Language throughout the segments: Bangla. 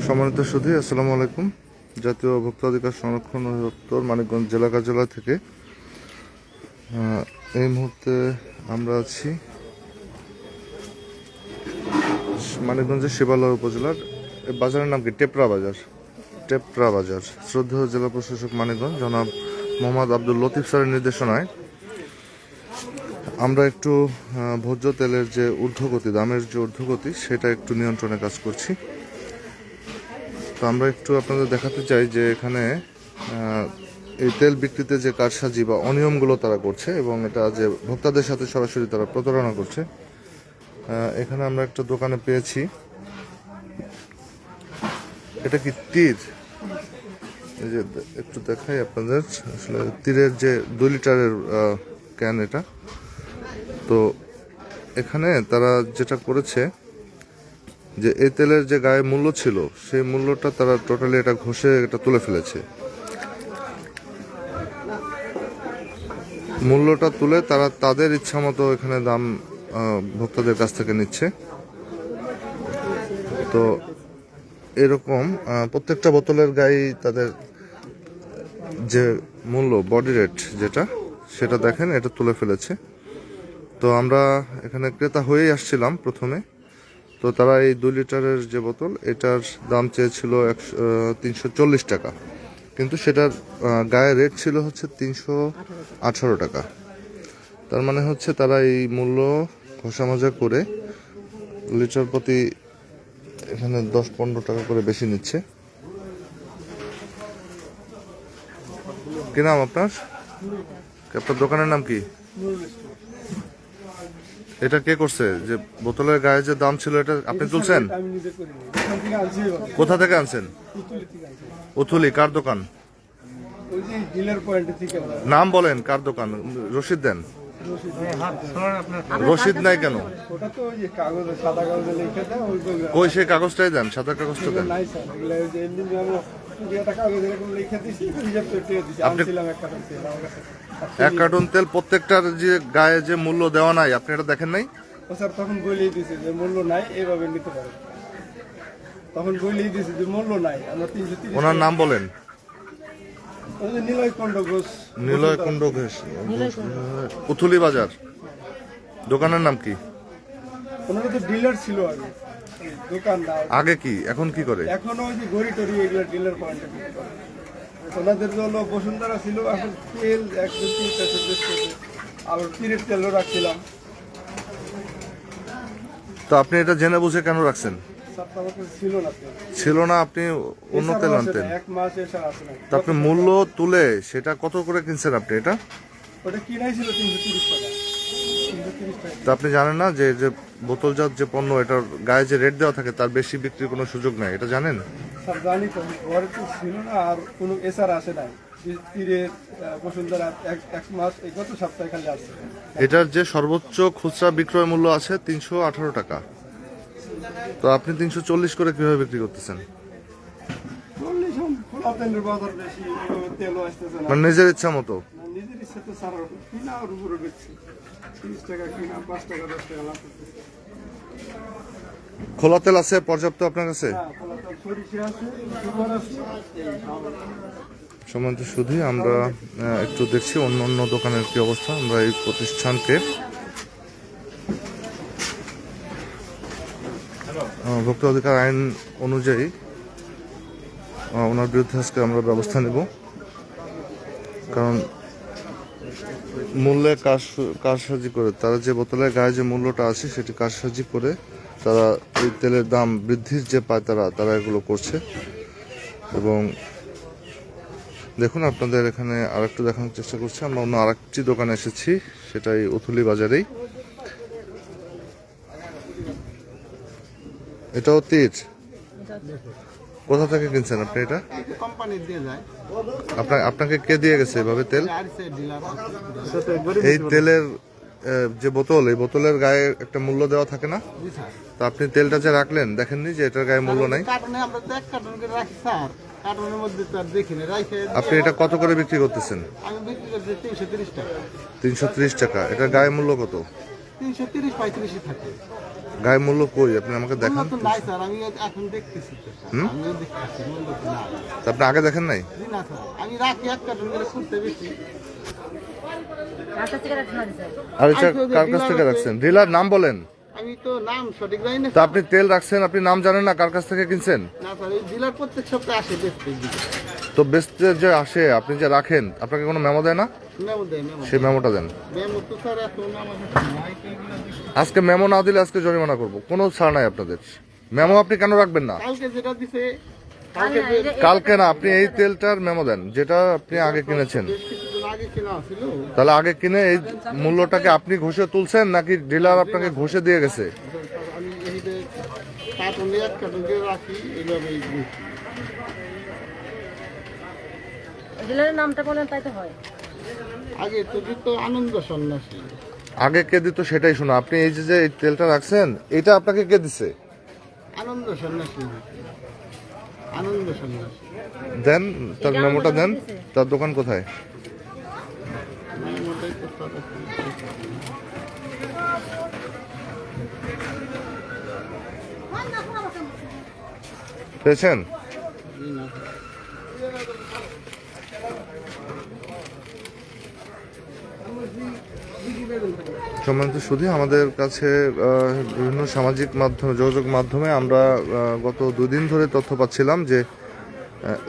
সম্মানিত সুধী, আসসালামু আলাইকুম। জাতীয় ভোক্তা অধিকার সংরক্ষণ অধিদপ্তর মানিকগঞ্জ জেলা কার্যালয় থেকে এই মুহূর্তে আমরা আছি মানিকগঞ্জের শিবালয় উপজেলার বাজারের নাম কি? টেপরা বাজার। শ্রদ্ধেয় জেলা প্রশাসক মানিকগঞ্জ জনাব মোহাম্মদ আব্দুল লতিফ স্যারের নির্দেশনায় আমরা একটু ভোজ্য তেলের যে ঊর্ধ্বগতি, দামের যে ঊর্ধ্বগতি, সেটা একটু নিয়ন্ত্রণে কাজ করছি। তো আমরা একটু আপনাদের দেখাতে চাই যে এখানে এই তেল বিক্রিতে যে কারসাজি বা অনিয়মগুলো তারা করছে এবং এটা যে ভোক্তাদের সাথে সরাসরি তারা প্রতারণা করছে। এখানে আমরা একটা দোকানে পেয়েছি, এটা কি তীর? এই যে একটু দেখাই আপনাদের, আসলে তীরের যে 2 লিটারের ক্যান এটা। তো এখানে তারা যেটা করেছে যে এই তেলের যে গায়ে মূল্য ছিল সেই মূল্যটা তারা টোটালি এটা ঘষে এটা তুলে ফেলেছে। মূল্যটা তুলে তারা তাদের ইচ্ছা মতো এখানে দাম ভোক্তাদের কাছ থেকে নিচ্ছে। তো এরকম প্রত্যেকটা বোতলের গায়ে তাদের যে মূল্য, বডি রেট যেটা, সেটা দেখেন এটা তুলে ফেলেছে। তো আমরা এখানে ক্রেতা হয়েই আসছিলাম প্রথমে। তো তারা এই 2 লিটারের যে বোতল, এটার দাম চেয়েছিল 340 টাকা, কিন্তু সেটার গায়ে রেট ছিল হচ্ছে 318 টাকা। তার মানে হচ্ছে তারা এই মূল্য ঘষামজা করে লিটার প্রতি এখানে 10-15 টাকা করে বেশি নিচ্ছে। কি নাম আপনার? আপনার দোকানের নাম কি? এটা কে করছে? যে বোতলের গায়ে যে দাম ছিল এটা আপনি তুলছেন? কোথা থেকে আনছেন? উথুলি। কার দোকান? নাম বলেন, কার দোকান? রসিদ দেন। রসিদ নাই কেন? কই সেই কাগজটাই দেন, সাদা কাগজটা দেন। আপনি 1 কার্টন তেল প্রত্যেকটার যে গায়ে যে মূল্য দেওয়া নাই, আপনি এটা দেখেন নাই? স্যার তখন বলেই দিয়েছে যে মূল্য নাই, এইভাবে নিতে পারে। তখন বলেই দিয়েছে যে মূল্য নাই। আমরা 330। ওনার নাম বলেন। নিলয় কুণ্ড ঘোষ, উথুলি বাজার। দোকানের নাম কি? ওনারা তো ডিলার ছিল আগে, দোকান না। আগে কি, এখন কি করে? এখনো ওই যে গড়ি টড়ি এগুলো ডিলার পয়েন্টে ওনাদের হলো বসুন্ধরা ছিল। এখন তেল একদম 3 আর তীরের তেলও রাখছিলাম। তো আপনি এটা জেনে বুঝে কেন রাখছেন? ছিল না, আপনি অন্য তেল আনতেন। 1 মাস এসে আসে না। তো আপনি মূল্য তুলে সেটা কত করে কিনছেন আপনি? এটা ওটা কিনাই ছিল 330 টাকা। 330 টাকা। তো আপনি জানেন না যে যে বোতলজাত যে পণ্য, এটার গায়ে যে রেট দেওয়া থাকে তার বেশি বিক্রির কোনো সুযোগ নাই, এটা জানেন? স্যার জানি তো, ঘরে তো ছিল না, আর কোনো এসআর আসে নাই। তীরের বসুন্ধরা 1 মাস এই গত সপ্তাহে খালি আসছে। এটার যে সর্বোচ্চ খুচরা বিক্রয় মূল্য আছে 318 টাকা। তো আপনি 340 করে কিভাবে বিক্রি করতেছেন? মানে নিজের ইচ্ছা মতো? নিজের ইচ্ছা তো স্যার, কিনা ওর উপরে বেচছি। 30 টাকা কিনা, 5 টাকা 10 টাকা লাভ করতেছি। খোলা তেল আছে পর্যাপ্ত আপনার কাছে? সম্মানিত শুধু আমরা একটু দেখছি অন্য অন্য দোকানের কি অবস্থা। আমরা এই প্রতিষ্ঠানকে ভোক্তা অধিকার আইন অনুযায়ী ওনার বিরুদ্ধে আজকে আমরা ব্যবস্থা নেব, কারণ মূল্যে কারসাজি করে তারা যে বোতলের গায়ে যে মূল্যটা আছে সেটি কারসাজি করে তারা এই তেলের দাম বৃদ্ধির যে পায় তারা এগুলো করছে। এবং দেখুন, আপনাদের এখানে আরেকটু দেখানোর চেষ্টা করছি। আমরা অন্য আরেকটি দোকানে এসেছি, সেটাই উথুলি বাজারেই। এটাও তীর। কোথা থেকে কিনছেন আপনি এটা? আপনাকে কে দিয়ে গেছে এভাবে তেল? এই তেলের যে বোতল, এই বোতলের গায়ে একটা মূল্য দেওয়া থাকে না? তো আপনি তেলটা যে রাখলেন, দেখেননি যে এটার গায়ে মূল্য নাই? কার্টনের মধ্যে তো আর দেখিনি রাইখে আপনি এটা কত করে বিক্রি করতেছেন? আমি বিক্রি করছি 330 টাকা। 330 টাকা। এটা গায়ে মূল্য কত? 330-35 থাকে। গায়ে মূল্য কই আপনি আমাকে মূল্য দেখান। তো নাই স্যার, আমি এখন দেখতেছি তো স্যার। আমিও দেখতেছি মূল্য তো নাই। তা আপনি আগে দেখেন নাই? জি না স্যার, আমি রাখি এক কার্টন করে করতে বেশি। আর এটা কার কাছ থেকে রাখছেন? ডিলার নাম বলেন। আমি তো নাম সঠিক জানি না তা আপনি তেল রাখছেন, আপনি নাম জানেন না কার কাছ থেকে কিনছেন? না স্যার, এই ডিলার প্রত্যেক সপ্তাহে আসে দেখতে দিকে। তো বেচতে যে আসে, আপনি যে রাখেন, আপনাকে কোনো মেমো দেয় না? মেমো দেয়, মেমো সেই মেমোটা দেন। মেমো তো স্যার এখন আমার কাছে নাই। আজকে মেমো না দিলে আজকে জরিমানা করব। কোনো ছাড় নাই আপনাদের। মেমো আপনি কেন রাখবেন না? কালকে যেটা দিছে, কালকে না, আপনি এই তেলটার মেমো দেন যেটা আপনি আগে কিনেছেন। বেশ কিছুদিন আগে কেনা ছিল। তাহলে আগে কিনে এই মূল্যটাকে আপনি ঘষে তুলছেন নাকি ডিলার আপনাকে ঘষে দিয়ে গেছে? আমি এই যে কার্টনে এক কার্টন করে রাখি এইভাবেই দিই। ডিলারের নামটা বলেন তাই তো হয়। আগে তো দিত আনন্দ সন্ন্যাসী। আগে কে দিত সেটাই শোনো। আপনি এই যে এই তেলটা রাখছেন, এটা আপনাকে কে দিছে? আনন্দ সন্ন্যাসী, আনন্দ সন্ন্যাসী। দেন তার মেমোটা দেন। তার দোকান কোথায়? মেমোটাই তো স্যার আছে। পেয়েছেন? জি না। সম্মানিত শুধু আমাদের কাছে বিভিন্ন সামাজিক মাধ্যমে, যোগাযোগ মাধ্যমে আমরা গত 2 দিন ধরে তথ্য পাচ্ছিলাম যে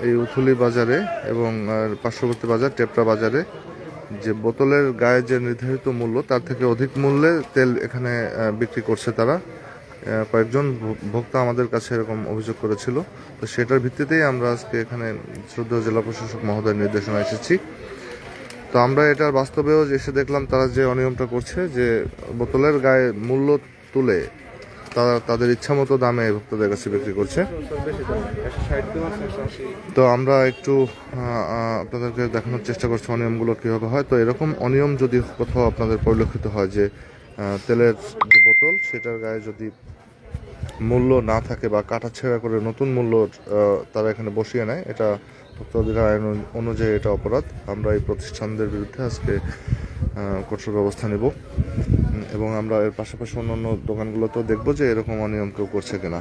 এই উথুলি বাজারে এবং পার্শ্ববর্তী বাজার টেপরা বাজারে যে বোতলের গায়ে যে নির্ধারিত মূল্য তার থেকে অধিক মূল্যে তেল এখানে বিক্রি করছে তারা। কয়েকজন ভোক্তা আমাদের কাছে এরকম অভিযোগ করেছিল। তো সেটার ভিত্তিতেই আমরা আজকে এখানে শ্রদ্ধেয় জেলা প্রশাসক মহোদয়ের নির্দেশনা এসেছি। তো আমরা এটার বাস্তবেও এসে দেখলাম তারা যে অনিয়মটা করছে, যে বোতলের গায়ে মূল্য তুলে তারা তাদের ইচ্ছা মতো দামে ভোক্তাদের কাছে বিক্রি করছে। তো আমরা একটু আপনাদেরকে দেখানোর চেষ্টা করছি অনিয়মগুলো কীভাবে হয়। তো এরকম অনিয়ম যদি কোথাও আপনাদের পরিলক্ষিত হয় যে তেলের যে বোতল সেটার গায়ে যদি মূল্য না থাকে বা কাটাছেঁড়া করে নতুন মূল্য তারা এখানে বসিয়ে নেয়, এটা ভোক্তা অধিকার আইন অনুযায়ী এটা অপরাধ। আমরা এই প্রতিষ্ঠানদের বিরুদ্ধে আজকে কঠোর ব্যবস্থা নেব এবং আমরা এর পাশাপাশি অন্যান্য দোকানগুলোতেও দেখব যে এরকম অনিয়ম কেউ করছে কিনা।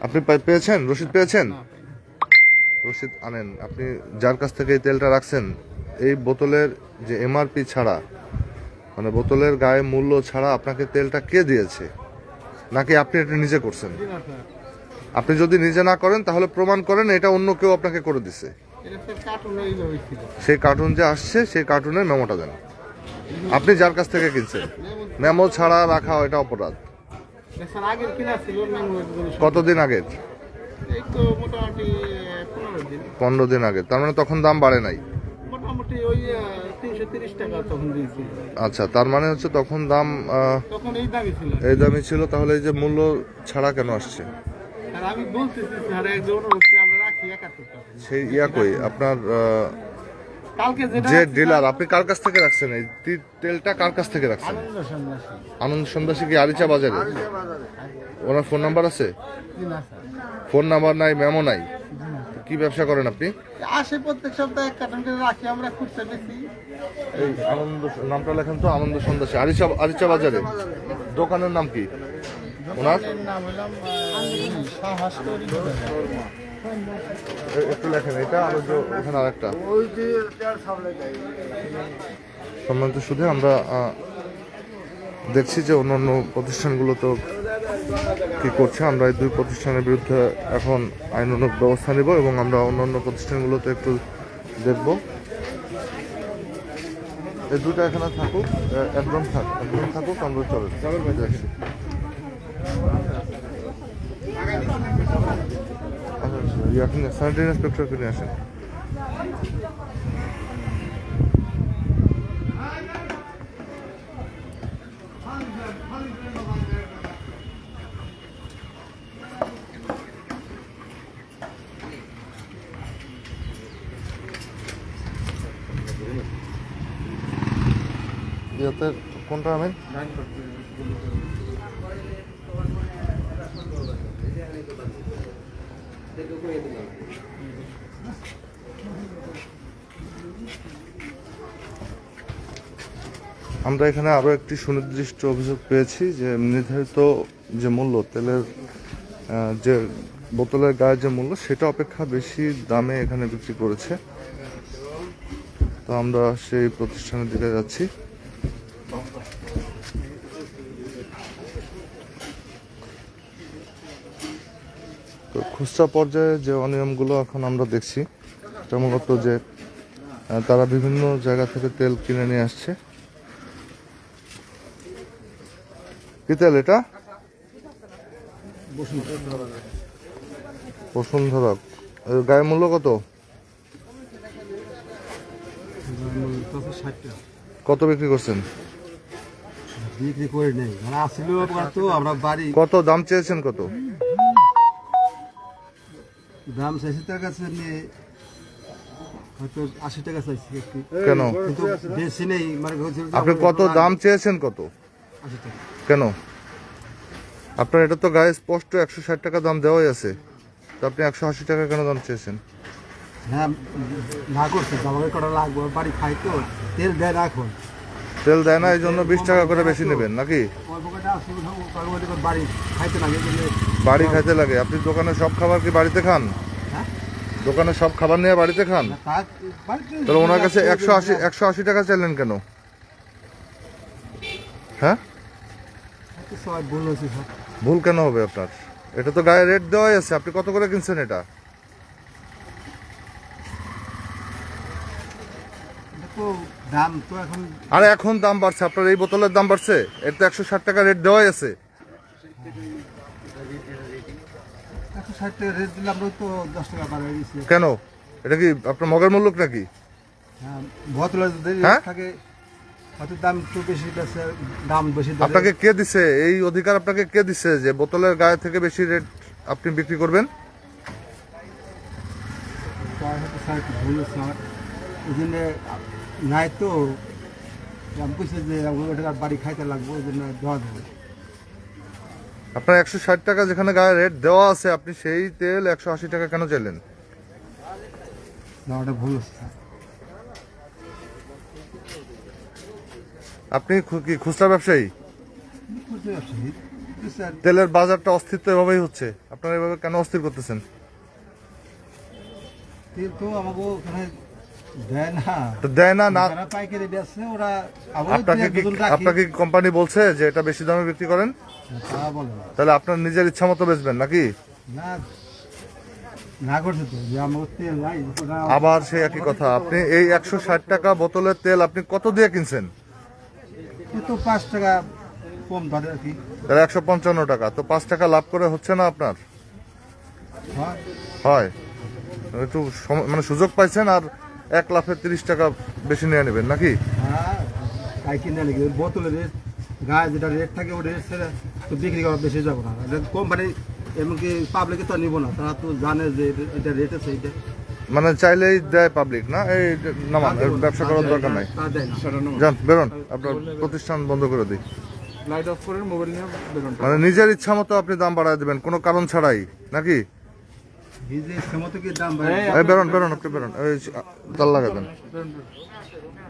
আপনি পেয়েছেন? রসিদ পেয়েছেন? রসিদ আনেন। আপনি যার কাছ থেকে এই তেলটা রাখছেন, এই বোতলের যে এমআরপি ছাড়া, মানে বোতলের গায়ে মূল্য ছাড়া আপনাকে তেলটা কে দিয়েছে, নাকি আপনি এটা নিজে করছেন? জি না স্যার, আপনি যদি নিজে না করেন তাহলে প্রমাণ করেন এটা অন্য কেউ আপনাকে করে দিছে। এটা স্যার কার্টনে এইভাবে ছিল। সেই কার্টুন যে আসছে সেই কার্টুনের মেমোটা দেন। আপনি যার কাছ থেকে কিনছেন, মেমো ছাড়া রাখা এটা অপরাধ। স্যার আগের কিনা ছিল মেমো এগুলো সব। কতদিন আগের? এই তো মোটামুটি 15 দিন। 15 দিন আগে। তার মানে তখন দাম বাড়ে নাই। মোটামুটি ওই 330 টাকা তখন দিয়েছিল। আচ্ছা, তার মানে হচ্ছে তখন দাম তখন এই দামই ছিল। এই দামই ছিল। তাহলে এই যে মূল্য ছাড়া কেন আসছে? আর আমি বলতেছি স্যার একজন হচ্ছে আমরা রাখি 71 টাকা। সেই কই আপনার কালকে যেটা যে ডিলার, আপনি কার কাছ থেকে রাখছেন এই তেলটা? কার কাছ থেকে রাখছেন? আনন্দ সন্ন্যাসী। আনন্দ সন্ন্যাসী কি আরিচা বাজারে? ওনার ফোন নাম্বার আছে? জি না স্যার। ফোন নাম্বার নাই, মেমো নাই। জি না। কি ব্যবসা করেন আপনি? আসে প্রত্যেক সপ্তাহে এক কার্টন করে রাখি আমরা, খুঁজতে বেশি। এই আনন্দ নামটা লেখেন তো, আনন্দ সন্ন্যাসী আরিচা বাজারে। দোকানের নাম কি ওনার? এর নাম হলাম সাহস করি। একটু লেখেন এটা, আর ওই যে ওখানে আরেকটা। ওই যে তার সামনে যাই। সম্মানিত শুধু আমরা দেখছি যে অন্যান্য প্রতিষ্ঠানগুলো তো কি করছে। আমরা এই 2 প্রতিষ্ঠানের বিরুদ্ধে এখন আইনানুগ ব্যবস্থা নেব এবং আমরা অন্যান্য প্রতিষ্ঠানগুলোতে একটু দেখব। এই 2টা এখানে থাকুক, একদম থাকুক, আমরা চলে যাচ্ছি। এখন স্যানিটারি ইন্সপেক্টরকে নিয়ে আসেন। ইয়াতে কোনটা আনেন? আমরা এখানে আরো একটি সুনির্দিষ্ট অভিযোগ পেয়েছি যে নির্ধারিত যে মূল্য তেলের যে বোতলের গায়ের যে মূল্য সেটা অপেক্ষা বেশি দামে এখানে বিক্রি করেছে। তো আমরা সেই প্রতিষ্ঠানের দিকে যাচ্ছি। তো খুচরা পর্যায়ে যে অনিয়মগুলো এখন আমরা দেখছি এটা মূলত যে তারা বিভিন্ন জায়গা থেকে তেল কিনে নিয়ে আসছে। কি তেল এটা? বসুন্ধরা। এর গায়ের মূল্য কত? কত বিক্রি করছেন? বিক্রি করে নেই, আসছিল তো আমরা বাড়ি কত দাম চেয়েছেন? কত দাম চাইছি তার কাছে নিয়ে হয়তো 80 টাকা চাইছি একটু, কেন? কিন্তু বেশি নেই, মানে হয়েছিল যে আপনি কত দাম চেয়েছেন? কত 80 টাকা। কেন? আপনার এটা তো গায়ে স্পষ্ট 160 টাকা দাম দেওয়াই আছে, তো আপনি 180 টাকা কেন দাম চেয়েছেন? হ্যাঁ না করছে, আমাকে কটা লাগবে, বাড়ি খাই তো, তেল দেয় না এখন। তেল দেয় না এই জন্য 20 টাকা করে বেশি নেবেন নাকি? ওই পকেটে আসছে, বাড়ি খাইতে লাগে এই জন্য। বাড়ি খাইতে লাগে? আপনি দোকানে সব খাবার কি বাড়িতে খান? হ্যাঁ? দোকানে সব খাবার নিয়ে বাড়িতে খান? বাড়িতে তাহলে ওনার কাছে 180 টাকা চাইলেন কেন? হ্যাঁ, সবাই ভুল হয়েছে সব। ভুল কেন হবে আপনার? এটা তো গায়ে রেট দেওয়াই আছে, আপনি কত করে কিনছেন এটা? তো দাম তো এখন আরে এখন দাম বাড়ছে, আপনার এই বোতলের দাম বাড়ছে, এর তো 160 টাকা রেট দেওয়াই আছে। 160 টাকা রেট দিলাম, তো 10 টাকা বাড়াই দিয়েছি। কেন? এটা কি আপনার মগের মূল্য নাকি? হ্যাঁ, বোতলে যদি হ্যাঁ? থাকে হয়তো দাম একটু বেশি, দাম বেশি ধরে। আপনাকে কে দিছে এই অধিকার? আপনাকে কে দিছে যে বোতলের গায়ে থেকে বেশি রেট আপনি বিক্রি করবেন? তার হয়তো স্যার একটু ভুল হয়েছে আমার, ওই জন্য নাই তো আমি বলছি যে ওটা বাড়ি খাইতে লাগবে, ওই জন্য দেওয়া যাবে। আপনার 160 টাকা যেখানে গায়ে রেট দেওয়া আছে, আপনি সেই তেল 180 টাকা কেন চাইলেন? না, ওটা ভুল হচ্ছে স্যার। আপনি কি খুচরা ব্যবসায়ী? বুঝতে পারছি কিন্তু স্যার, তেলের বাজারটা অস্থির তো এভাবেই হচ্ছে, আপনারা এভাবে কেন অস্থির করতেছেন? তেল তো আমাকে ওখানে দেয় না, তো দেয় না? না যারা পাইকারি বেচছে ওরা আপনাকে কি কোম্পানি বলছে যে এটা বেশি দামে বিক্রি করেন? তা বলে না। তাহলে আপনার নিজের ইচ্ছা মতো বেচবেন নাকি? না না করছে তো যে আমার তেল নাই ওটা আবার সেই একই কথা, আপনি এই 160 টাকা বোতলের তেল আপনি কত দিয়ে কিনছেন? তো 5 টাকা কম ধরে আর কি। তাহলে 155 টাকা, তো 5 টাকা লাভ করে হচ্ছে না আপনার? হয় হয়, একটু মানে সুযোগ পাইছেন আর 1 লাফে 30 টাকা বেশি নিয়ে নেবেন নাকি? হ্যাঁ, পাইকারি না নাকি বোতলের রেট গায়ে যেটা রেট থাকে ওই রেট ছেড়ে তো বিক্রি করা বেশি যাবো না, কোম্পানি এমনকি পাবলিকে তো নিব না, তারা তো জানে যে এটা রেট আছে এইটা। মানে চাইলেই দেয় পাবলিক না? এই নামান, এর ব্যবসা করার দরকার নাই, তা দেয় না। যান বেরোন, আপনার প্রতিষ্ঠান বন্ধ করে দিই। লাইট অফ করে মোবাইল নিয়ে বেরোন। মানে নিজের ইচ্ছা মতো আপনি দাম বাড়ায় দেবেন কোনো কারণ ছাড়াই নাকি? ভিজে সমতে কি দাম বাড়ে? এই বেরোন বেরোন, আপনি বেরোন, এই তাল লাগা দেন।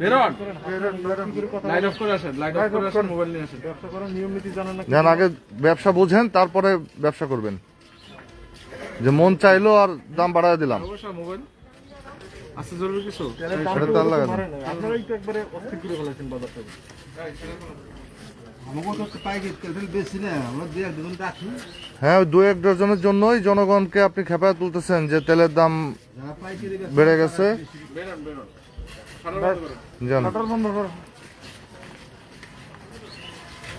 বেরোন লাইট অফ করে আসেন, লাইট অফ করে আসেন, মোবাইল নিয়ে আসেন। ব্যবসা করার নিয়ম নীতি জানেন না? যান, আগে ব্যবসা বুঝেন তারপরে ব্যবসা করবেন। যে মন চাইলো আর দাম বাড়ায় দিলাম, অবশ্যই মোবাইল আছে জরুরি কিছু। সেটা তাল লাগা দেন। আপনারাই তো একবারে অস্থির করে ফেলেছেন বাজারটাকে। আমাকে তো পাইকারি তেল বেশি না, আমরা দুই এক দুজন রাখি, হ্যাঁ, ওই 2-1 ডজনের জন্যই জনগণকে আপনি খেপায় তুলতেছেন যে তেলের দাম যারা পাইকারি বেচে বেড়ে গেছে। বেরোন বেরোন শাটার বন্ধ করুন। যান, শাটার বন্ধ করুন।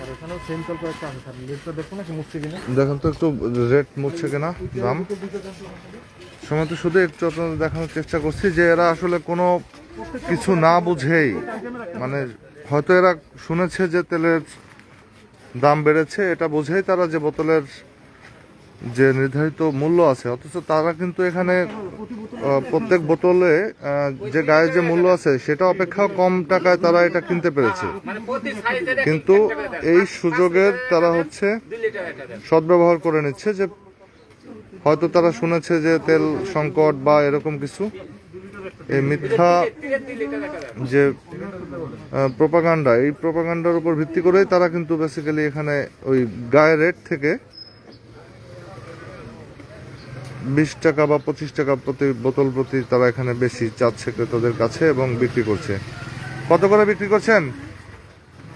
আর এখানেও সেম কল কয়েকটা আছে স্যার, লিস্টটা দেখুন না কি মুছছে কিনা। দেখেন তো একটু রেট মুছছে কিনা দাম। সময় তো শুধু একটু আপনাদের দেখানোর চেষ্টা করছি যে এরা আসলে কোনো কিছু না বুঝেই, মানে হয়তো এরা শুনেছে যে তেলের দাম বেড়েছে, এটা বুঝেই তারা যে বোতলের যে নির্ধারিত মূল্য আছে, অথচ তারা কিন্তু এখানে প্রত্যেক বোতলে যে গায়ে যে মূল্য আছে সেটা অপেক্ষা কম টাকায় তারা এটা কিনতে পেরেছে। কিন্তু এই সুযোগের তারা হচ্ছে সদ্ব্যবহার করে নিচ্ছে, যে হয়তো তারা শুনেছে যে তেল সংকট বা এরকম কিছু, এই মিথ্যা যে প্রোপাগান্ডা, এই প্রোপাগান্ডার উপর ভিত্তি করেই তারা কিন্তু বেসিক্যালি এখানে ওই গায়ে রেট থেকে 20 টাকা বা 25 টাকা প্রতি বোতল প্রতি তারা এখানে বেশি চাচ্ছে ক্রেতাদের কাছে এবং বিক্রি করছে। কত করে বিক্রি করছেন?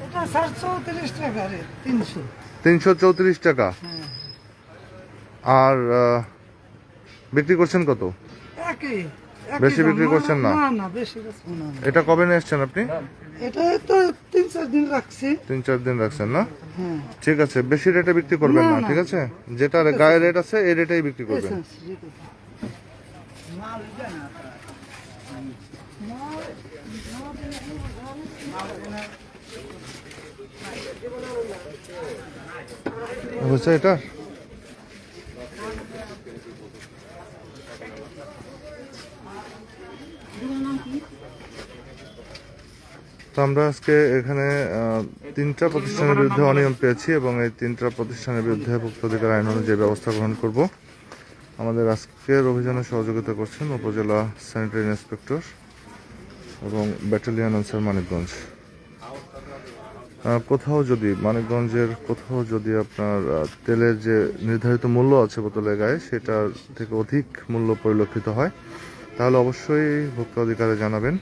এটা 434 টাকা রে 300। 334 টাকা। আর বিক্রি করছেন কত? একই বেশি বিক্রি করছেন না? না না বেশি করছি না। এটা কবে নিয়ে এসছেন আপনি? এটা তো 3-4 দিন রাখছি। 3-4 দিন রাখছেন না? হ্যাঁ ঠিক আছে, বেশি রেটে বিক্রি করবেন না, ঠিক আছে? যেটা গায়ে রেট আছে এই রেটেই বিক্রি করবেন। হচ্ছে এটা তো আমরা আজকে এখানে 3টা প্রতিষ্ঠানের বিরুদ্ধে অনিয়ম পেয়েছি এবং এই 3টা প্রতিষ্ঠানের বিরুদ্ধে ভোক্তা অধিকার আইন অনুযায়ী ব্যবস্থা গ্রহণ করব। আমাদের আজকের অভিযানে সহযোগিতা করছেন উপজেলা স্যানিটারি ইন্সপেক্টর এবং ব্যাটালিয়ন আনসার মানিকগঞ্জ। মানিকগঞ্জের কোথাও যদি আপনার তেলের যে নির্ধারিত মূল্য আছে বোতলের গায়ে সেটার থেকে অধিক মূল্য পরিলক্ষিত হয় তাহলে অবশ্যই ভোক্তা অধিকারে জানাবেন,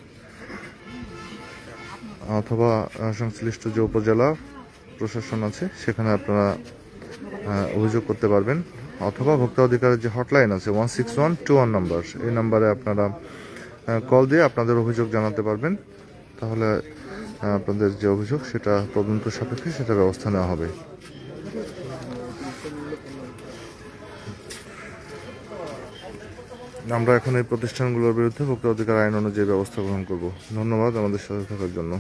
অথবা সংশ্লিষ্ট যে উপজেলা প্রশাসন আছে সেখানে আপনারা অভিযোগ করতে পারবেন, অথবা ভোক্তা অধিকারের যে হটলাইন আছে 16121 নাম্বার, এই নাম্বারে আপনারা কল দিয়ে আপনাদের অভিযোগ জানাতে পারবেন। তাহলে আপনাদের যে অভিযোগ সেটা তদন্ত সাপেক্ষে সেটা ব্যবস্থা নেওয়া হবে। আমরা এখন এই প্রতিষ্ঠানগুলোর বিরুদ্ধে ভোক্তা অধিকার আইন অনুযায়ী ব্যবস্থা গ্রহণ করব। ধন্যবাদ আমাদের সাথে থাকার জন্য।